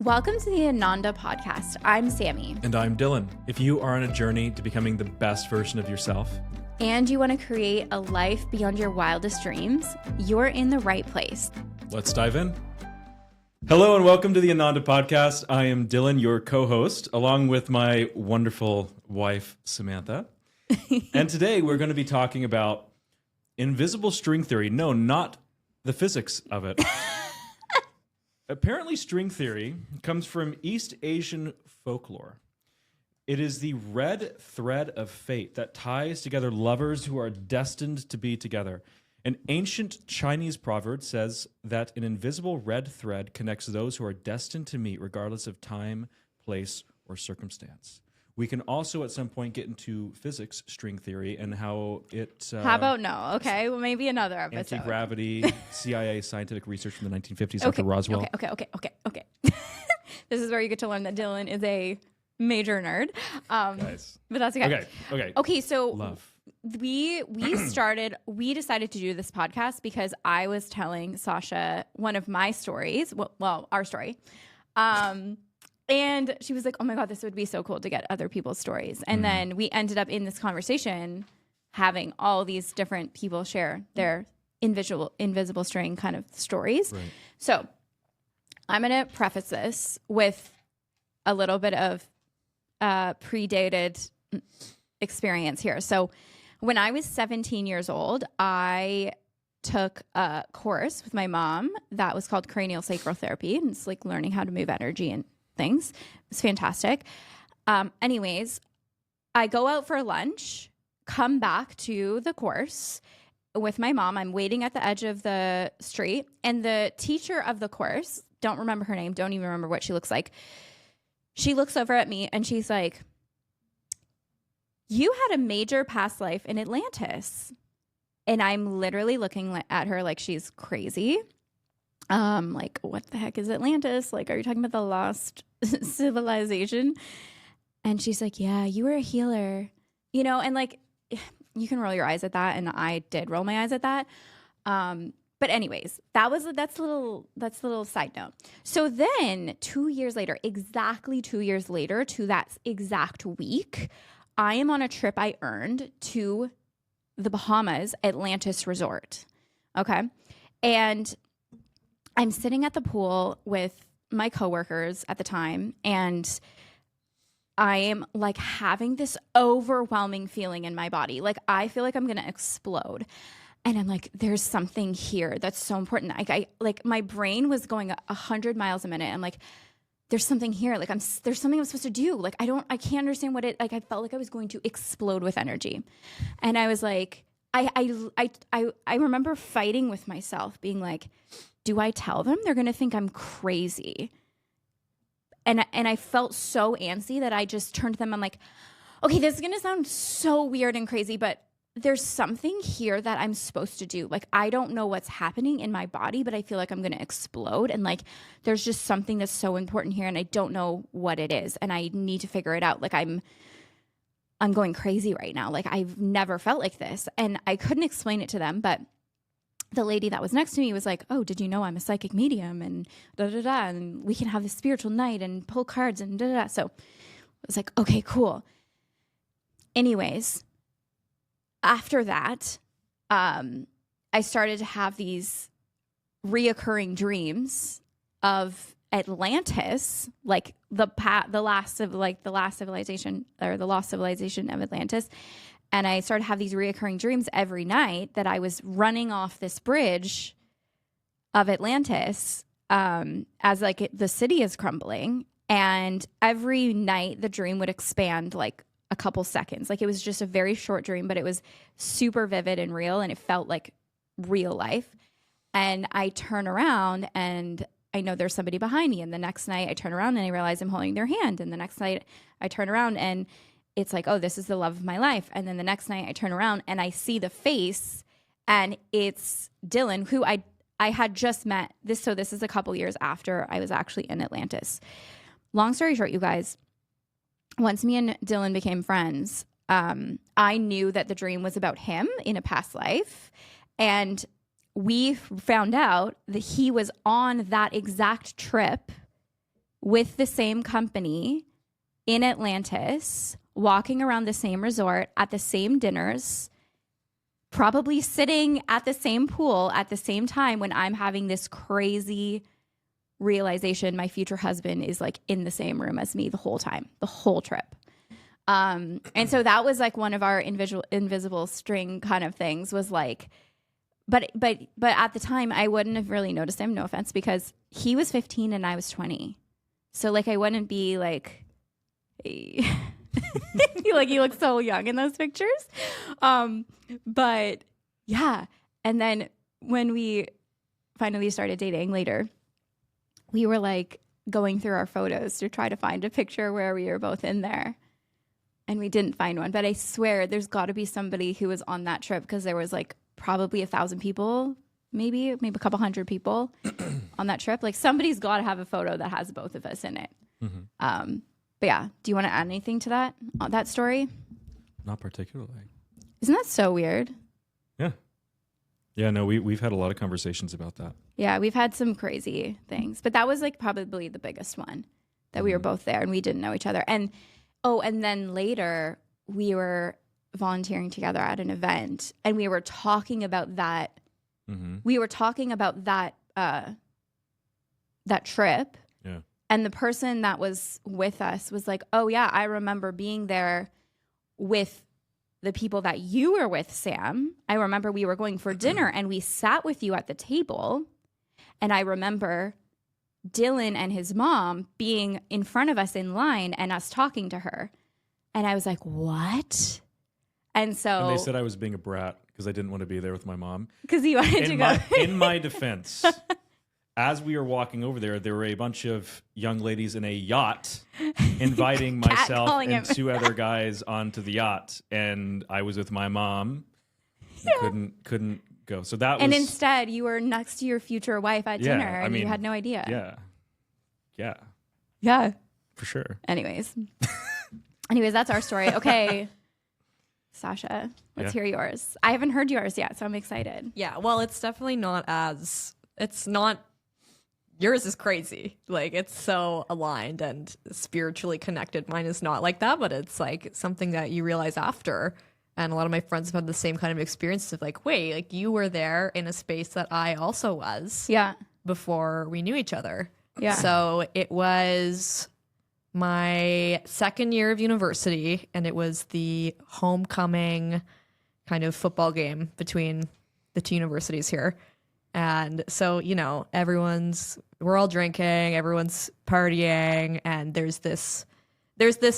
Welcome to the Ananda podcast. I'm Sammi. And I'm Dylan. If you are on a journey to becoming the best version of yourself, and you want to create a life beyond your wildest dreams, you're in the right place. Let's dive in. Hello and welcome to the Ananda podcast. I am Dylan, your co-host, along with my wonderful wife, Samantha. And today we're going to be talking about invisible string theory. No, not the physics of it. Apparently, string theory comes from East Asian folklore. It is the red thread of fate that ties together lovers who are destined to be together. An ancient Chinese proverb says that an invisible red thread connects those who are destined to meet regardless of time, place, or circumstance. We can also at some point get into physics, string theory, and how it... How about no? Okay, well, maybe another episode. Anti-gravity, CIA scientific research from the 1950s after Roswell. Okay. This is where you get to learn that Dylan is a major nerd. Guys. But that's okay. Okay, so... Love. We decided to do this podcast because I was telling Sasha one of my stories, well, our story. And she was like, oh my God, this would be so cool to get other people's stories. And then we ended up in this conversation having all these different people share their invisible string kind of stories. Right. So I'm going to preface this with a little bit of predated experience here. So when I was 17 years old, I took a course with my mom that was called cranial sacral therapy. And it's like learning how to move energy and things. It was fantastic. Anyways, I go out for lunch, come back to the course with my mom. I'm waiting at the edge of the street, and the teacher of the course, don't remember her name, don't even remember what she looks like. She looks over at me and she's like, you had a major past life in Atlantis. And I'm literally looking at her like she's crazy. Like, what the heck is Atlantis? Like, are you talking about the lost civilization? And she's like, yeah, you were a healer, you know, and like, you can roll your eyes at that. And I did roll my eyes at that. But anyways, that's a little side note. So then 2 years later, exactly 2 years later to that exact week, I am on a trip I earned to the Bahamas Atlantis Resort. Okay. And I'm sitting at the pool with my coworkers at the time, and I am like having this overwhelming feeling in my body. Like I feel like I'm going to explode. And I'm like, there's something here that's so important. Like my brain was going 100 miles a minute. I'm like, there's something here. Like there's something I'm supposed to do. Like I can't understand what like, I felt like I was going to explode with energy. And I was like, I remember fighting with myself being like, do I tell them? They're going to think I'm crazy. And I felt so antsy that I just turned to them. I'm like, okay, this is going to sound so weird and crazy, but there's something here that I'm supposed to do. Like, I don't know what's happening in my body, but I feel like I'm going to explode. And like, there's just something that's so important here. And I don't know what it is. And I need to figure it out. Like I'm going crazy right now. Like I've never felt like this. And I couldn't explain it to them, but the lady that was next to me was like, oh, did you know I'm a psychic medium and da-da-da, and we can have this spiritual night and pull cards and da-da-da. So I was like, okay, cool. Anyways, after that, I started to have these reoccurring dreams of Atlantis, like the lost civilization or the lost civilization of Atlantis. And I started to have these reoccurring dreams every night that I was running off this bridge of Atlantis as like the city is crumbling. And every night the dream would expand like a couple seconds. Like it was just a very short dream, but it was super vivid and real. And it felt like real life. And I turn around and I know there's somebody behind me. And the next night I turn around and I realize I'm holding their hand. And the next night I turn around and it's like, oh, this is the love of my life. And then the next night I turn around and I see the face and it's Dylan, who I had just met this. So this is a couple years after I was actually in Atlantis. Long story short, you guys, once me and Dylan became friends, I knew that the dream was about him in a past life. And we found out that he was on that exact trip with the same company in Atlantis, walking around the same resort at the same dinners, probably sitting at the same pool at the same time when I'm having this crazy realization my future husband is like in the same room as me the whole time, the whole trip. And so that was like one of our invisible string kind of things was like, but at the time I wouldn't have really noticed him, no offense, because he was 15 and I was 20. So like I wouldn't be like, hey. Like he looks so young in those pictures. But yeah. And then when we finally started dating later, we were like going through our photos to try to find a picture where we were both in there. And we didn't find one. But I swear there's got to be somebody who was on that trip because there was like probably 1,000 people, maybe a couple hundred people on that trip. Like somebody's got to have a photo that has both of us in it. Mm-hmm. But yeah, do you want to add anything to that story? Not particularly. Isn't that so weird? Yeah. Yeah, no, we've had a lot of conversations about that. Yeah, we've had some crazy things. But that was like probably the biggest one that we were both there and we didn't know each other. And then later we were volunteering together at an event and we were talking about that. Mm-hmm. We were talking about that trip. Yeah. And the person that was with us was like, oh, yeah, I remember being there with the people that you were with, Sam. I remember we were going for dinner and we sat with you at the table. And I remember Dylan and his mom being in front of us in line and us talking to her. And I was like, what? And they said I was being a brat because I didn't want to be there with my mom. Because you wanted to go. In my defense, as we were walking over there were a bunch of young ladies in a yacht inviting myself and two other guys onto the yacht. And I was with my mom. Yeah. Couldn't go. So that was. And instead, you were next to your future wife at dinner and you had no idea. Yeah. Yeah. Yeah. For sure. Anyways, that's our story. Okay. Sasha, let's hear yours. I haven't heard yours yet, so I'm excited. Yeah. Well, it's definitely not yours is crazy. Like it's so aligned and spiritually connected. Mine is not like that, but it's like something that you realize after. And a lot of my friends have had the same kind of experience of like, wait, like you were there in a space that I also was. Yeah. Before we knew each other. Yeah. So it was my second year of university and it was the homecoming kind of football game between the two universities here. And so, we're all drinking, everyone's partying, and there's this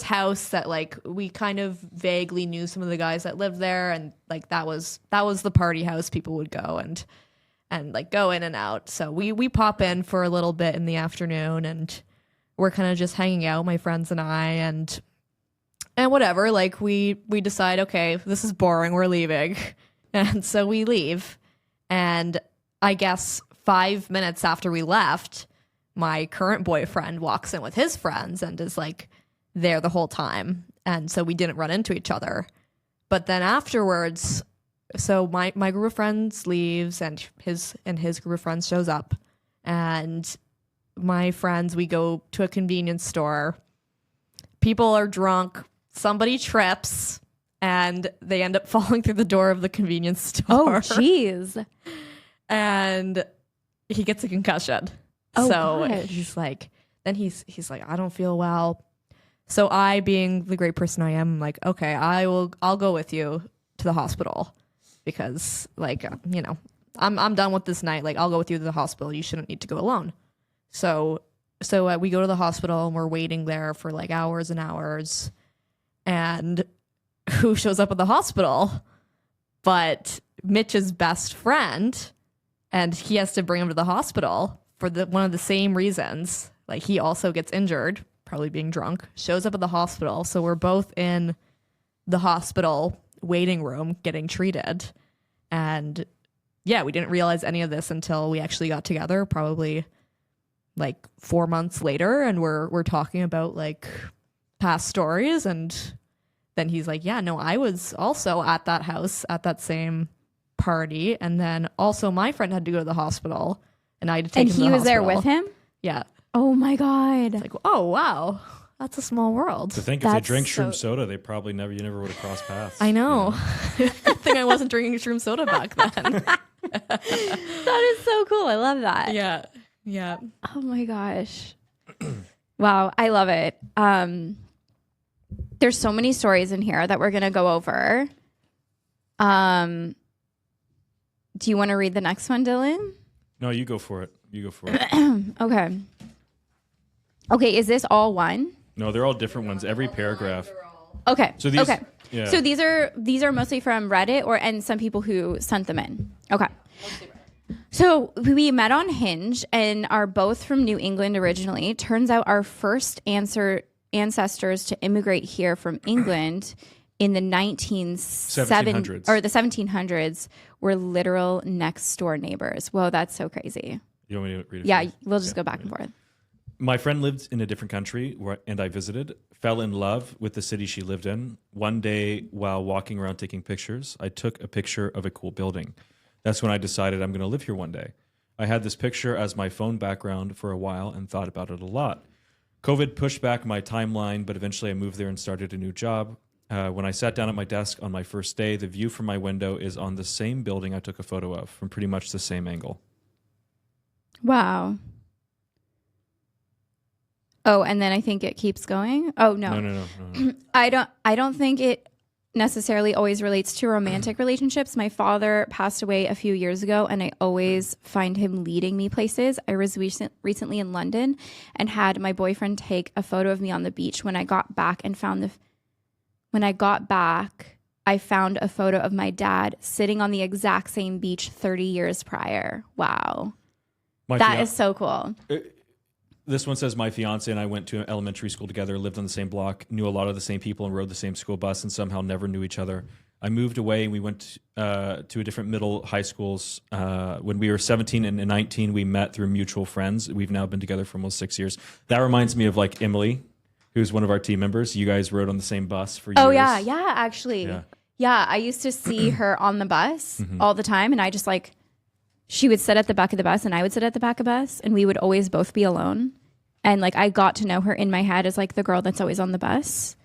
house that like we kind of vaguely knew some of the guys that lived there, and like that was the party house people would go and like go in and out. So we pop in for a little bit in the afternoon and we're kind of just hanging out, my friends and I, and whatever, like we decide, okay, this is boring, we're leaving. And so we leave. And I guess 5 minutes after we left, my current boyfriend walks in with his friends and is like there the whole time. And so we didn't run into each other. But then afterwards, so my group of friends leaves and his group of friends shows up. And my friends, we go to a convenience store. People are drunk. Somebody trips and they end up falling through the door of the convenience store. Oh, jeez. And he gets a concussion. Oh, so gosh. he's like, he's like, I don't feel well. So I, being the great person I am, I'm like, okay, I'll go with you to the hospital because like, I'm done with this night. Like, I'll go with you to the hospital. You shouldn't need to go alone. So we go to the hospital and we're waiting there for like hours and hours. And who shows up at the hospital but Mitch's best friend, and he has to bring him to the hospital for one of the same reasons. Like he also gets injured, probably being drunk, shows up at the hospital. So we're both in the hospital waiting room getting treated. And yeah, we didn't realize any of this until we actually got together, probably like 4 months later, and we're talking about like past stories. And then he's like, yeah, no, I was also at that house at that same party, and then also my friend had to go to the hospital and I had to take him to the hospital. And he was there with him? Yeah. Oh my God. Like, oh, wow. That's a small world. To think if they That's drank so- shroom soda, they probably you never would have crossed paths. I know. Good thing I wasn't drinking shroom soda back then. That is so cool. I love that. Yeah. Yeah. Oh my gosh. Wow. I love it. There's so many stories in here that we're going to go over. Do you want to read the next one, Dylan? No, you go for it. You go for it. Okay. Okay. Is this all one? No, they're all different ones. Every paragraph. Okay. So these, okay. yeah. So these are mostly from Reddit and some people who sent them in. Okay. So we met on Hinge and are both from New England originally. Turns out our first ancestors to immigrate here from England in the 1700s. or the 1700s were literal next door neighbors. Whoa, that's so crazy. You want me to read it? Yeah, first? we'll just go back and forth. My friend lived in a different country and I visited, fell in love with the city she lived in. One day while walking around taking pictures, I took a picture of a cool building. That's when I decided I'm going to live here one day. I had this picture as my phone background for a while and thought about it a lot. COVID pushed back my timeline, but eventually I moved there and started a new job. When I sat down at my desk on my first day, the view from my window is on the same building I took a photo of from pretty much the same angle. Wow. Oh, and then I think it keeps going. Oh no. No. I don't think it necessarily always relates to romantic relationships. My father passed away a few years ago and I always find him leading me places. I was recently in London and had my boyfriend take a photo of me on the beach. When I got back, I found a photo of my dad sitting on the exact same beach 30 years prior. Wow. That is so cool. This one says, my fiance and I went to elementary school together, lived on the same block, knew a lot of the same people and rode the same school bus and somehow never knew each other. I moved away and we went to a different middle high schools. When we were 17 and 19, we met through mutual friends. We've now been together for almost 6 years. That reminds me of like Emily, who's one of our team members. You guys rode on the same bus for years. Oh yeah. Yeah, actually. Yeah. Yeah, I used to see her on the bus all the time. And I just she would sit at the back of the bus and I would sit at the back of the bus and we would always both be alone. And I got to know her in my head as the girl that's always on the bus.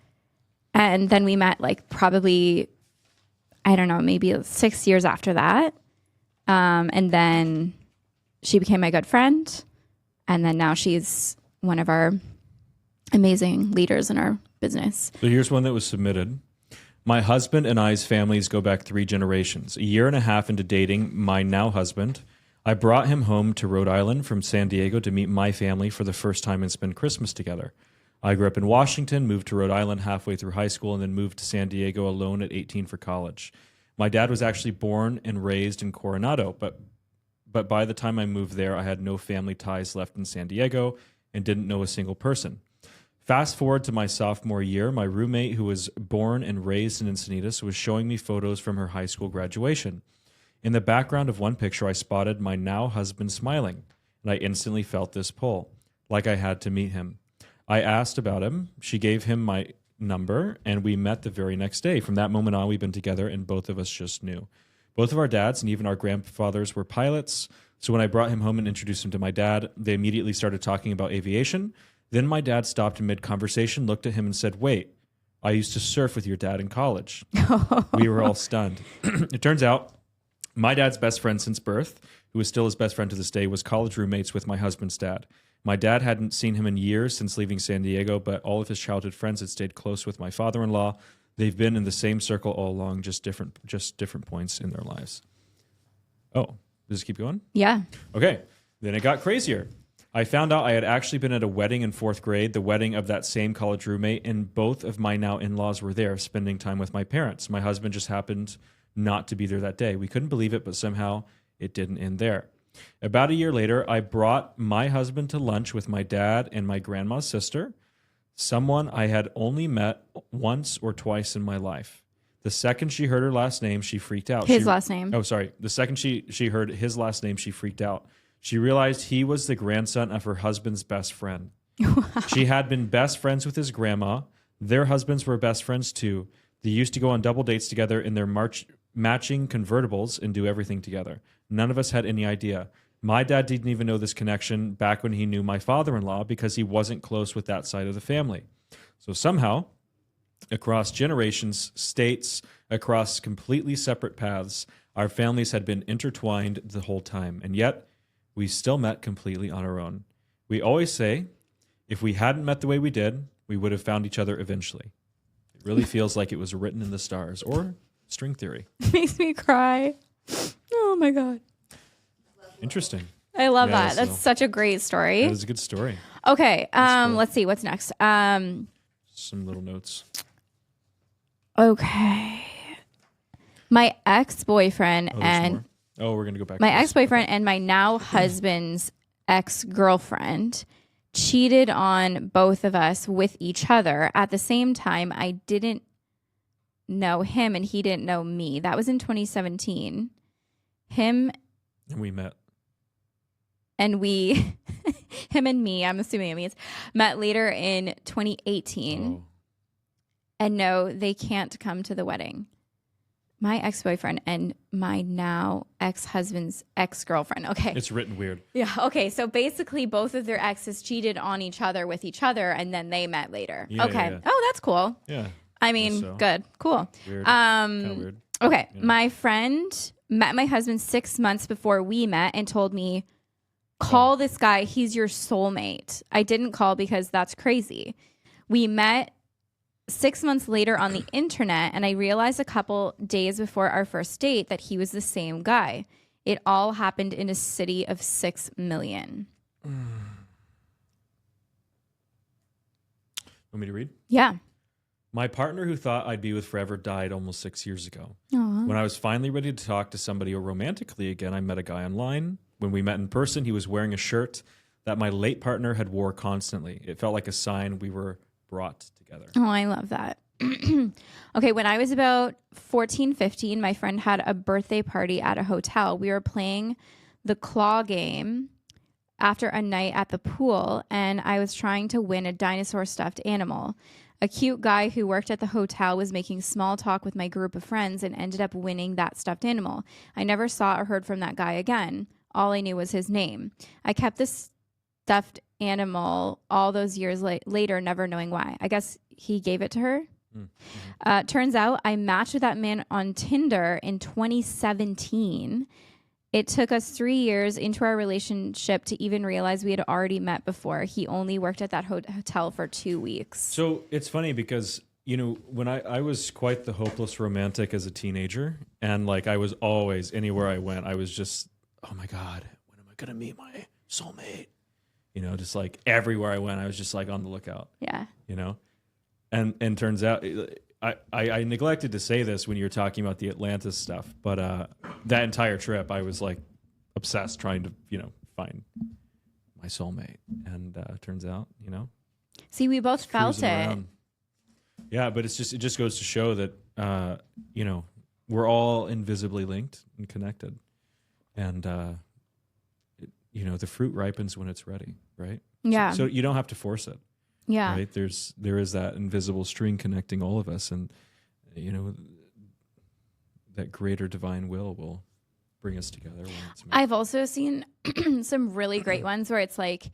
And then we met probably, I don't know, maybe 6 years after that. And then she became my good friend. And then now she's one of our amazing leaders in our business. So here's one that was submitted. My husband and I's families go back 3 generations. A year and a half into dating my now husband, I brought him home to Rhode Island from San Diego to meet my family for the first time and spend Christmas together. I grew up in Washington, moved to Rhode Island halfway through high school, and then moved to San Diego alone at 18 for college. My dad was actually born and raised in Coronado, but by the time I moved there, I had no family ties left in San Diego and didn't know a single person. Fast forward to my sophomore year, my roommate, who was born and raised in Encinitas, was showing me photos from her high school graduation. In the background of one picture, I spotted my now husband smiling, and I instantly felt this pull, like I had to meet him. I asked about him. She gave him my number, and we met the very next day. From that moment on, we've been together, and both of us just knew. Both of our dads and even our grandfathers were pilots, so when I brought him home and introduced him to my dad, they immediately started talking about aviation. Then my dad stopped in mid-conversation, looked at him, and said, "Wait, I used to surf with your dad in college." We were all stunned. It turns out my dad's best friend since birth, who is still his best friend to this day, was college roommates with my husband's dad. My dad hadn't seen him in years since leaving San Diego, but all of his childhood friends had stayed close with my father-in-law. They've been in the same circle all along, just different points in their lives. Oh, does it keep going? Yeah. Okay. Then it got crazier. I found out I had actually been at a wedding in 4th grade, the wedding of that same college roommate, and both of my now in-laws were there spending time with my parents. My husband just happened not to be there that day. We couldn't believe it, but somehow it didn't end there. About a year later, I brought my husband to lunch with my dad and my grandma's sister, someone I had only met once or twice in my life. The second she heard her last name, she freaked out. His last name. Oh, sorry. The second she heard his last name, she freaked out. She realized he was the grandson of her husband's best friend. Wow. She had been best friends with his grandma. Their husbands were best friends too. They used to go on double dates together in their matching convertibles and do everything together. None of us had any idea. My dad didn't even know this connection back when he knew my father-in-law because he wasn't close with that side of the family. So somehow, across generations, states, across completely separate paths, our families had been intertwined the whole time. And yet, we still met completely on our own. We always say, if we hadn't met the way we did, we would have found each other eventually. It really feels like it was written in the stars, or string theory. Makes me cry. Oh my God. Interesting. I love Yeah, that. That's such a great story. That is a good story. Okay. Cool. Let's see. What's next? Some little notes. Okay. My ex-boyfriend Oh, there's and more. Oh, we're going to go back my to this. ex-boyfriend and my now husband's ex-girlfriend cheated on both of us with each other. At the same time, I didn't know him and he didn't know me. That was in 2017. Him And we met. and we, him and me, I'm assuming it means, met later in 2018. Oh. And no, they can't come to the wedding. My ex-boyfriend and my now ex-husband's ex-girlfriend. Okay. It's written weird. Yeah. Okay. So basically, both of their exes cheated on each other with each other, and then they met later. Yeah, okay. yeah. Oh, that's cool. Yeah. I mean, so. good. Cool. Weird. Kind of weird. Okay. Yeah. My friend met my husband 6 months before we met and told me, call this guy. He's your soulmate. I didn't call because that's crazy. We met 6 months later on the internet, and I realized a couple days before our first date that he was the same guy. It all happened in a city of 6 million. Want me to read? Yeah. My partner who thought I'd be with forever died almost 6 years ago. Aw. When I was finally ready to talk to somebody romantically again, I met a guy online. When we met in person, he was wearing a shirt that my late partner had wore constantly. It felt like a sign we were brought together. Oh, I love that. Okay, when I was about 14, 15, my friend had a birthday party at a hotel. We were playing the claw game after a night at the pool, and I was trying to win a dinosaur stuffed animal. A cute guy who worked at the hotel was making small talk with my group of friends and ended up winning that stuffed animal. I never saw or heard from that guy again. All I knew was his name. I kept this stuffed animal all those years later, never knowing why. I guess he gave it to her. Mm-hmm. Turns out I matched with that man on Tinder in 2017. It took us 3 years into our relationship to even realize we had already met before. He only worked at that hotel for 2 weeks. So it's funny because, you know, when I was quite the hopeless romantic as a teenager, and like I was always, anywhere I went, I was just, oh my God, when am I going to meet my soulmate? You know, just like everywhere I went, I was just like on the lookout. Yeah. You know, and turns out I neglected to say this when you were talking about the Atlantis stuff, but that entire trip I was like obsessed trying to, you know, find my soulmate, and turns out, you know, See, we both felt cruising it. around. Yeah, but it just goes to show that you know, we're all invisibly linked and connected, and you know, the fruit ripens when it's ready, right? Yeah. So you don't have to force it. Yeah. Right? There is that invisible string connecting all of us, and you know, that greater divine will bring us together when it's meant. I've also seen some really great ones where it's like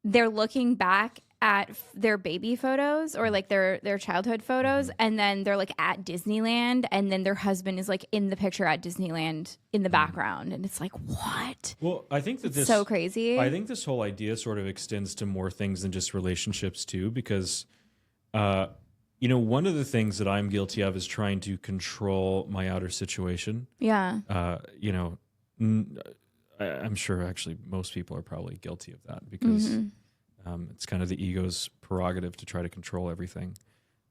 they're looking back at their baby photos or like their childhood photos, and then they're like at Disneyland, and then their husband is like in the picture at Disneyland in the background, and it's like, what? Well, I think that It's this so crazy. I think this whole idea sort of extends to more things than just relationships too, because you know, one of the things that I'm guilty of is trying to control my outer situation. Yeah. You know, I'm sure actually most people are probably guilty of that, because it's kind of the ego's prerogative to try to control everything.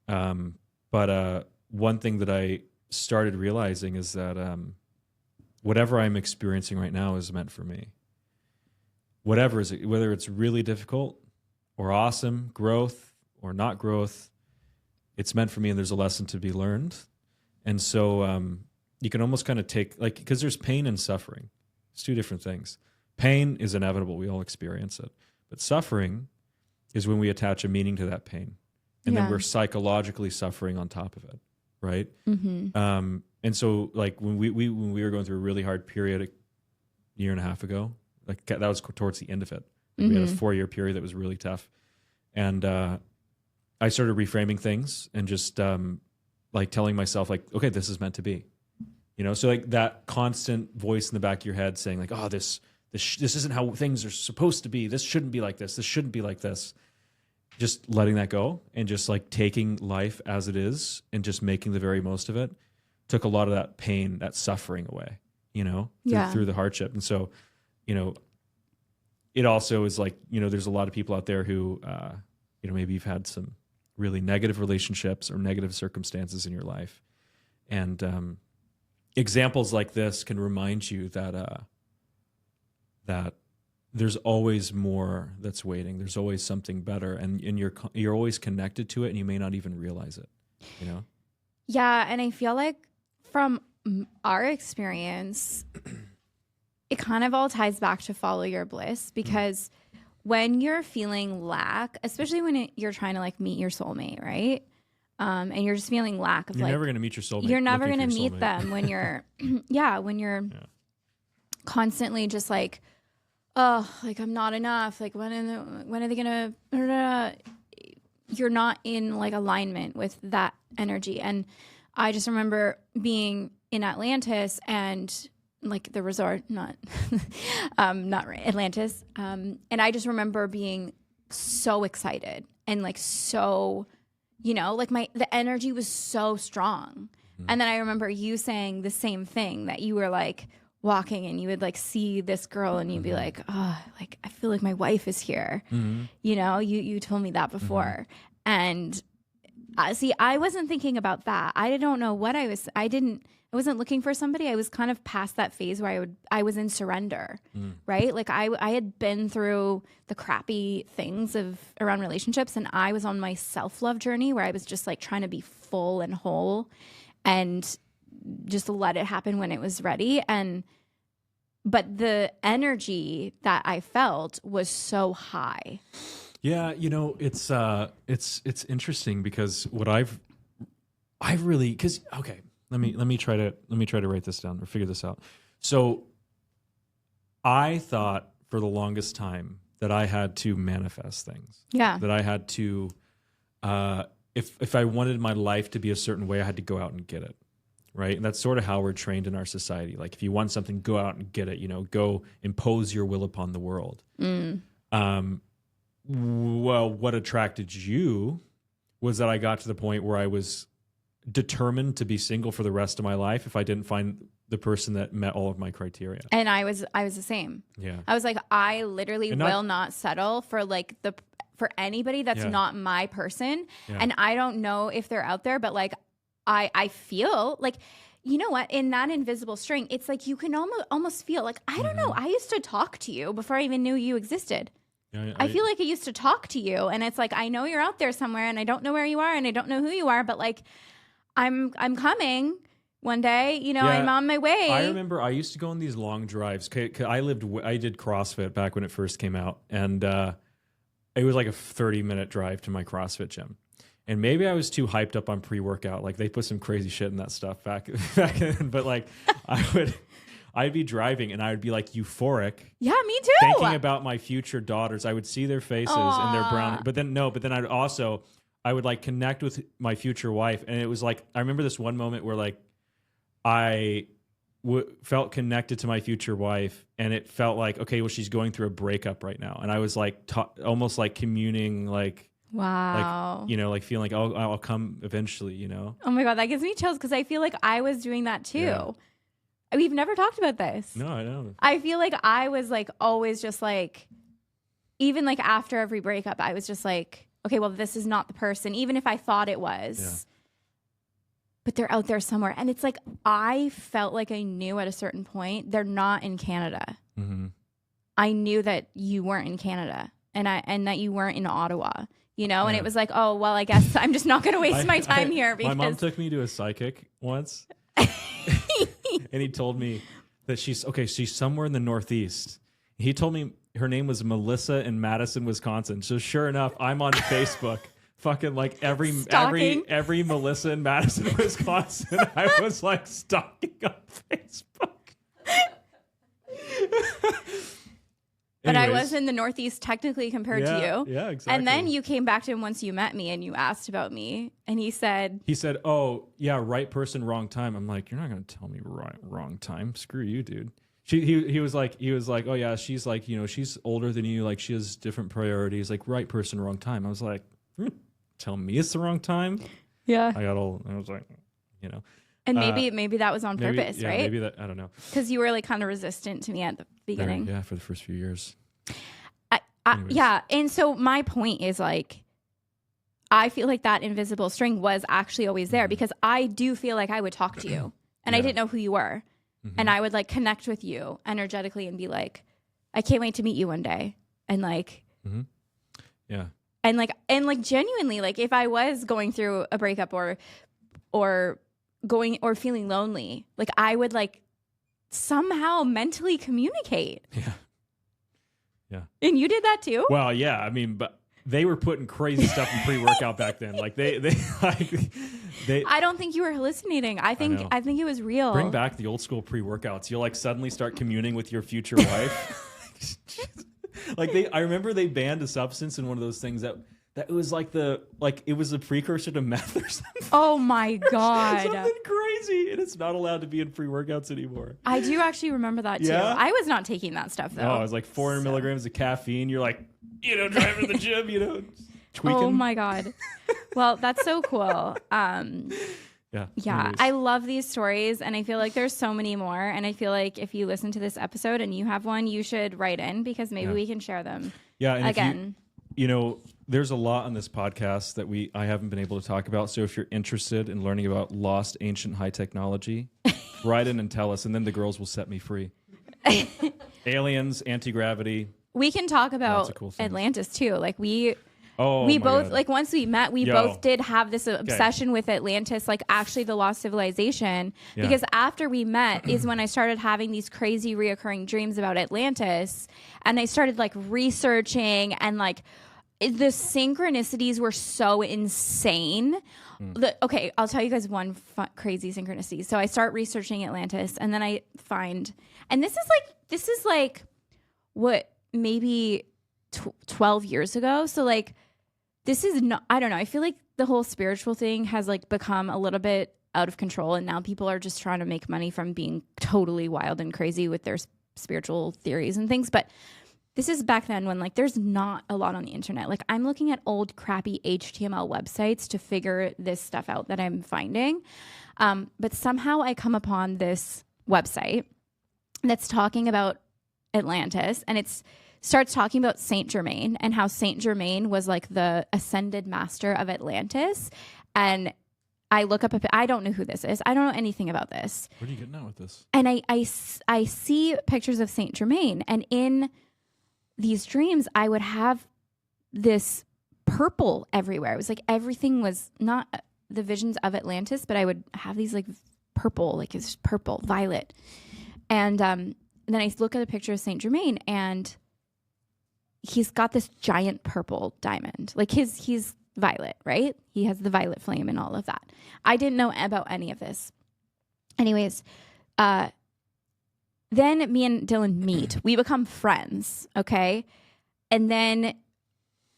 But one thing that I started realizing is that whatever I'm experiencing right now is meant for me. Whatever is it, whether it's really difficult or awesome, growth or not growth, it's meant for me, and there's a lesson to be learned. And so you can almost kind of take, like, because there's pain and suffering. It's two different things. Pain is inevitable. We all experience it. But suffering is when we attach a meaning to that pain, and then we're psychologically suffering on top of it, right? And so, like when we were going through a really hard period year and a half ago. Like that was towards the end of it. We had a 4-year period that was really tough. And I started reframing things and just like telling myself like, okay, this is meant to be. You know, so like that constant voice in the back of your head saying like, oh, this isn't how things are supposed to be. This shouldn't be like this. This shouldn't be like this. Just letting that go and just like taking life as it is and just making the very most of it took a lot of that pain, that suffering away, you know, through the hardship. And so, you know, it also is like, you know, there's a lot of people out there who, you know, maybe you've had some really negative relationships or negative circumstances in your life. And examples like this can remind you that that there's always more that's waiting. There's always something better, and you're always connected to it, and you may not even realize it. You know? Yeah, and I feel like from our experience, it kind of all ties back to follow your bliss, because when you're feeling lack, especially when you're trying to like meet your soulmate, right? And you're just feeling lack of you're like, never going to meet your soulmate. You're never going to your meet soulmate. them when you're, when you're constantly just like, oh, like I'm not enough. Like when are they going to, you're not in like alignment with that energy. And I just remember being in Atlantis and like the resort, not Atlantis. And I just remember being so excited and like so, you know, like the energy was so strong. And then I remember you saying the same thing, that you were like walking and you would like see this girl and you'd be like, oh, like I feel like my wife is here. You know, you told me that before. And see, I wasn't thinking about that. I don't know what I wasn't looking for somebody. I was kind of past that phase where I was in surrender, right? Like I had been through the crappy things around relationships, and I was on my self-love journey where I was just like trying to be full and whole and just let it happen when it was ready. But the energy that I felt was so high. Yeah, you know, it's interesting because what I've really, because okay, let me try to write this down or figure this out. So I thought for the longest time that I had to manifest things. Yeah. That I had to if I wanted my life to be a certain way, I had to go out and get it. Right? And that's sort of how we're trained in our society. Like if you want something, go out and get it, you know, go impose your will upon the world. Well, what attracted you was that I got to the point where I was determined to be single for the rest of my life if I didn't find the person that met all of my criteria. And I was the same. Yeah. I was like, I literally will not settle for like for anybody that's not my person. Yeah. And I don't know if they're out there, but like I feel like, you know what, in that invisible string, it's like you can almost feel like, I don't know, I used to talk to you before I even knew you existed. Yeah, I feel like I used to talk to you, and it's like I know you're out there somewhere, and I don't know where you are, and I don't know who you are, but like I'm coming one day. You know, I'm on my way. I remember I used to go on these long drives. I did CrossFit back when it first came out, and it was like a 30-minute drive to my CrossFit gym. And maybe I was too hyped up on pre-workout. Like they put some crazy shit in that stuff back then. But like I'd be driving and I would be like euphoric. Yeah, me too. Thinking about my future daughters. I would see their faces and their brown. But then I would like connect with my future wife. And it was like, I remember this one moment where like I felt connected to my future wife, and it felt like, okay, well, she's going through a breakup right now. And I was like almost like communing, like, wow. Like, you know, like feeling like, oh, I'll come eventually, you know? Oh my God, that gives me chills because I feel like I was doing that too. Yeah. We've never talked about this. No, I don't. I feel like I was like always just like, even like after every breakup, I was just like, okay, well, this is not the person, even if I thought it was. Yeah. But they're out there somewhere. And it's like, I felt like I knew at a certain point, they're not in Canada. Mm-hmm. I knew that you weren't in Canada and that you weren't in Ottawa. You know, and it was like, oh, well, I guess I'm just not going to waste my time here. Because my mom took me to a psychic once, and he told me that she's somewhere in the Northeast. He told me her name was Melissa in Madison, Wisconsin. So sure enough, I'm on Facebook, fucking like every Melissa in Madison, Wisconsin. I was like stalking on Facebook. But I Anyways. was in the Northeast technically compared to you. Yeah, exactly. And then you came back to him once you met me and you asked about me. And he said, "Oh, yeah, right person, wrong time." I'm like, "You're not going to tell me wrong time. Screw you, dude." He was like, "Oh yeah, she's like, she's older than you. Like she has different priorities. Like right person, wrong time." I was like, "Tell me it's the wrong time." yeah. I was like, And maybe that was on purpose, yeah, right? Maybe that, I don't know. Because you were like kind of resistant to me at the beginning. Yeah, for the first few years. Yeah. And so my point is like, I feel like that invisible string was actually always there because I do feel like I would talk to you and I didn't know who you were. And I would like connect with you energetically and be like, I can't wait to meet you one day. And like, yeah. And like genuinely, like if I was going through a breakup or feeling lonely, like I would like somehow mentally communicate. Yeah. Yeah. And you did that too? Well, yeah. I mean, but they were putting crazy stuff in pre-workout back then. Like they I don't think you were hallucinating. I think it was real. Bring back the old school pre-workouts. You'll like suddenly start communing with your future wife. I remember they banned a substance in one of those things that it was it was a precursor to meth or something. Oh my God. Something crazy. And it's not allowed to be in pre-workouts anymore. I do actually remember that too. Yeah? I was not taking that stuff though. No, it was like 400 milligrams of caffeine. You're like, driving to the gym, tweaking. Oh my God. Well, that's so cool. Yeah. Yeah, I love these stories and I feel like there's so many more. And I feel like if you listen to this episode and you have one, you should write in because maybe we can share them. Yeah. And again. There's a lot on this podcast that I haven't been able to talk about. So if you're interested in learning about lost ancient high technology, write in and tell us, and then the girls will set me free. Aliens, anti-gravity. We can talk about cool things. Atlantis too. Like we my both God. like once we met, we both did have this obsession with Atlantis, like actually the lost civilization. Yeah. Because after we met is when I started having these crazy reoccurring dreams about Atlantis, and I started like researching and like the synchronicities were so insane. Okay, I'll tell you guys one crazy synchronicity. So I start researching Atlantis, and then I find, and this is like what maybe 12 years ago. So like this is not, I don't know. I feel like the whole spiritual thing has like become a little bit out of control, and now people are just trying to make money from being totally wild and crazy with their spiritual theories and things. But this is back then when like there's not a lot on the internet. Like I'm looking at old crappy HTML websites to figure this stuff out that I'm finding. But somehow I come upon this website that's talking about Atlantis, and it's starts talking about Saint Germain and how Saint Germain was like the ascended master of Atlantis. And I look up, I don't know who this is. I don't know anything about this. Where are you getting at with this? And I see pictures of Saint Germain, and in these dreams, I would have this purple everywhere. It was like everything was not the visions of Atlantis, but I would have these like purple, like it's purple, violet. And then I look at a picture of Saint Germain, and he's got this giant purple diamond. Like he's violet, right? He has the violet flame and all of that. I didn't know about any of this. Anyways, then me and Dylan meet. We become friends, okay? And then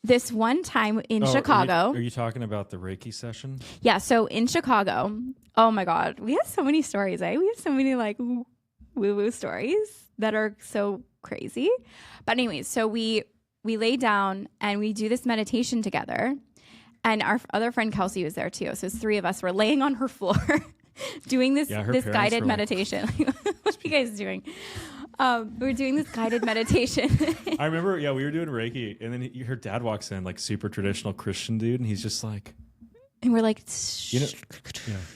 this one time in Chicago. Are you talking about the Reiki session? Yeah, so in Chicago, oh my God, we have so many stories, eh? We have so many like woo-woo stories that are so crazy. But anyways, so we lay down and we do this meditation together. And our other friend Kelsey was there too. So it's three of us. We're laying on her floor doing this guided meditation. What are you guys doing? We're doing this guided meditation. I remember, we were doing Reiki, and then her dad walks in, like super traditional Christian dude, and he's just like, and we're like,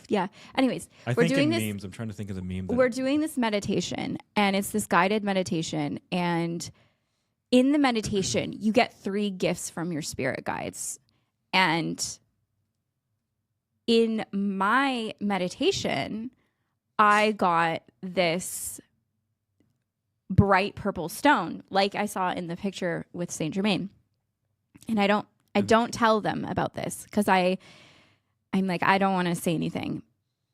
yeah. Anyways, we're doing this memes. I'm trying to think of the meme. We're doing this meditation, and it's this guided meditation, and in the meditation, you get 3 gifts from your spirit guides, and in my meditation, I got this bright purple stone, like I saw in the picture with Saint Germain. And I don't tell them about this because I'm like, I don't want to say anything.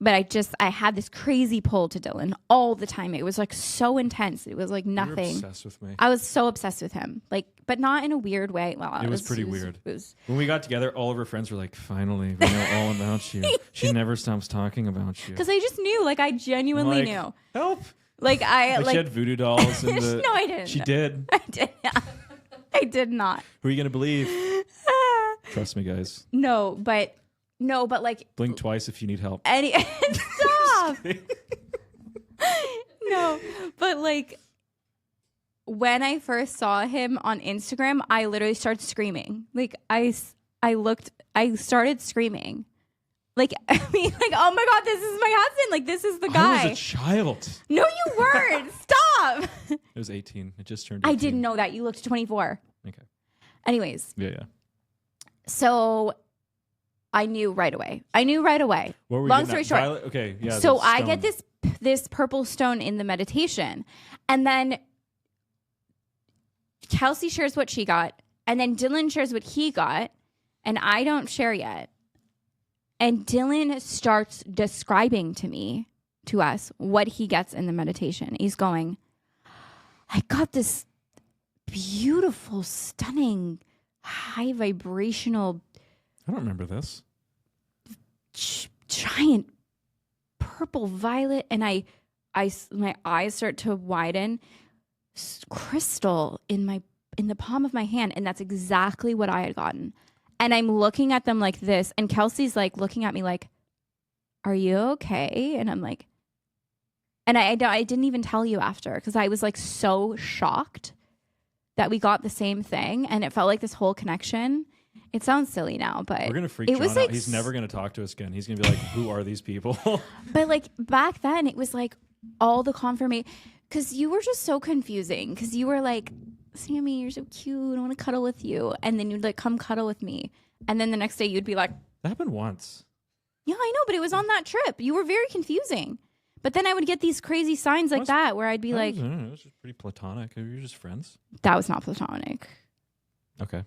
But I had this crazy pull to Dylan all the time. It was like so intense. It was like nothing. You're obsessed with me. I was so obsessed with him, like, but not in a weird way. Well, It was pretty weird. When we got together, all of her friends were like, finally, we know all about you. She never stops talking about you. Because I just knew, like, I genuinely knew. Help. Like, she had voodoo dolls. And no, I didn't. She did. I did not. I did not. Who are you going to believe? Trust me, guys. No, but like. Blink twice if you need help. Stop. No, but like when I first saw him on Instagram, I literally started screaming. Like I started screaming. Like, I mean, like, oh my God, this is my husband. Like, this is the guy. I was a child. No, you weren't. Stop. It was 18. It just turned 18. I didn't know that. You looked 24. Okay. Anyways. Yeah. So I knew right away. What were we Long story short. Okay, yeah. So I get this purple stone in the meditation. And then Kelsey shares what she got. And then Dylan shares what he got. And I don't share yet. And Dylan starts describing to us, what he gets in the meditation. He's going, I got this beautiful, stunning, high vibrational. I don't remember this. Giant purple violet. And my eyes start to widen. Crystal in the palm of my hand. And that's exactly what I had gotten. And I'm looking at them like this. And Kelsey's like looking at me like, are you okay? And I'm like, and I didn't even tell you after because I was like so shocked that we got the same thing. And it felt like this whole connection. It sounds silly now, but we're going to freak John out. Like, he's never going to talk to us again. He's going to be like, who are these people? But like back then it was like all the confirmation because you were just so confusing because you were like, Sammy, you're so cute. I want to cuddle with you. And then you'd like, come cuddle with me. And then the next day you'd be like, that happened once. Yeah, I know, but it was on that trip. You were very confusing. But then I would get these crazy signs like that where I'd be like, it was just pretty platonic. You're just friends. That was not platonic. Okay.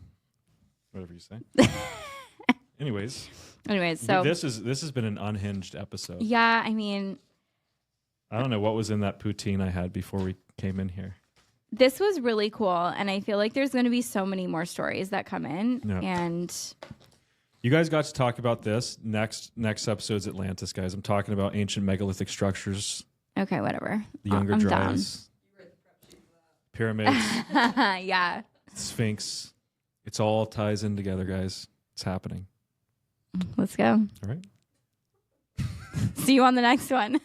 Whatever you say. Anyways, so this has been an unhinged episode. Yeah, I mean, I don't know what was in that poutine I had before we came in here. This was really cool, and I feel like there's going to be so many more stories that come in. Yep. And you guys got to talk about this next episode's Atlantis, guys. I'm talking about ancient megalithic structures. Okay, whatever. The Younger Dryas, pyramids, yeah, Sphinx. It's all ties in together, guys. It's happening. Let's go. All right. See you on the next one.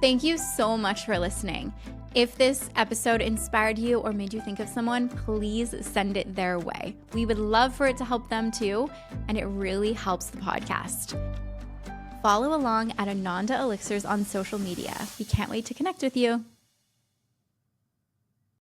Thank you so much for listening. If this episode inspired you or made you think of someone, please send it their way. We would love for it to help them too, and it really helps the podcast. Follow along at Ananda Elixirs on social media. We can't wait to connect with you.